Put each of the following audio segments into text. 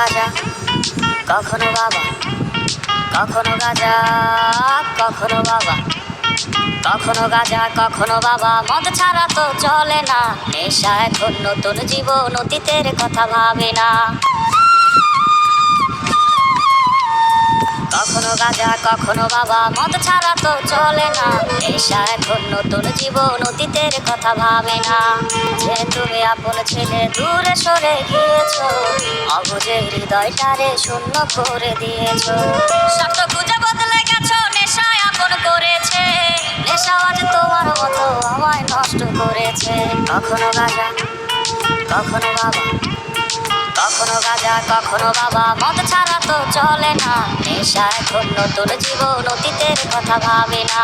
গাঁজা কখনো বাবা, কখনো গাঁজা কখনো বাবা, কখনো গাঁজা কখনো বাবা। মদ ছাড়া তো চলে না, নেশা এখন নতুন জীবন, অতীতের কথা ভাবে না। কখনো গাঁজা কখনো বাবা, মদ ছাড়া তো চলে না, নেশা এখন নতুন জীবন, অতীতের কথা ভাবে না। যে তুমি আপন ছেলে দূরে সরে গিয়েছো, অবুঝে হৃদয়টারে শূন্য করে দিয়েছো। স্বার্থ খুঁজে বদলে গেছো, নেশায় আপন করেছে, নেশা আজ তোমার মতো আমায় নষ্ট করেছে। কখনো গাঁজা কখনো বাবা, কখনো গাঁজা কখনো বাবা, মদ ছাড়া তো চলে না, নেশা এখন নতুন জীবন, অতীতের কথা ভাবে না।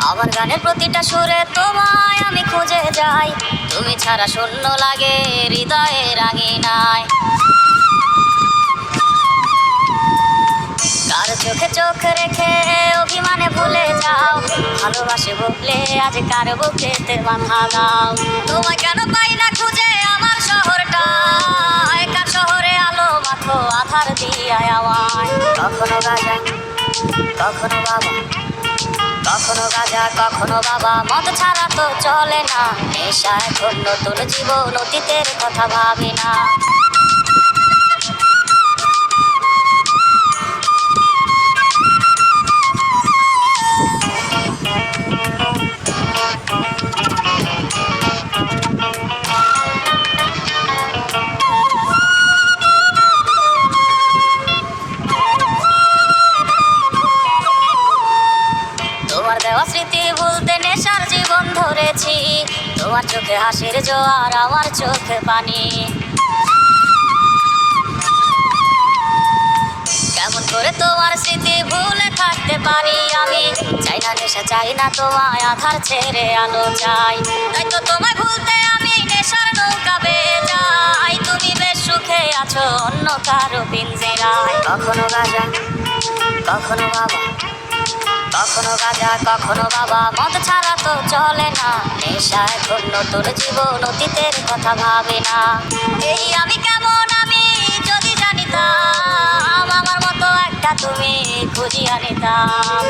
আমার গানের প্রতিটা সুরে তোমায় আমি খুঁজে যাই, তুমি ছাড়া শূন্য লাগে হৃদয়ে রাঙিনায়। কার চোখে চোখ রেখে অভিমানে ভুলে যাও, ভালোবাসে বললে আজ কার বুকেতে মাথা দাও। তোমায় কেন পাই না খুঁজে আমার শহরটা, একা শহরে আলো মাখো আধার দিয়ায় আমায়। কখনো গাঁজা কখনো বাবা, কখনো গাঁজা কখনো বাবা, মদ ছাড়া তো চলে না, নেশা এখন নতুন জীবন, অতীতের কথা ভাবে না। তোমার দেওয়া স্মৃতি ভুলতে নেশার জীবন ধরেছি, তোমার চোখে হাসির জোয়ার আমার চোখে পানি। কেমন করে তোমার স্মৃতি ভুলে থাকতে পারি আমি, চাই না নেশা চাই না তোমায়, আধার ছেড়ে আলো চাই। তাই তো তোমায় ভুলতে আমি নেশার নৌকা বেয়ে যাই, তুমি বেশ সুখে আছো অন্য কারো পিঞ্জেরায়। কখনো গাঁজা কখনো বাবা, কখনো গাঁজা কখনো বাবা, মদ ছাড়া তো চলে না, নেশা এখন নতুন জীবন, অতীতের কথা ভাবে না। এই আমি কেমন আমি যদি জানিতাম, আমার মতো একটা তুমি খুঁজিয়া নিতাম।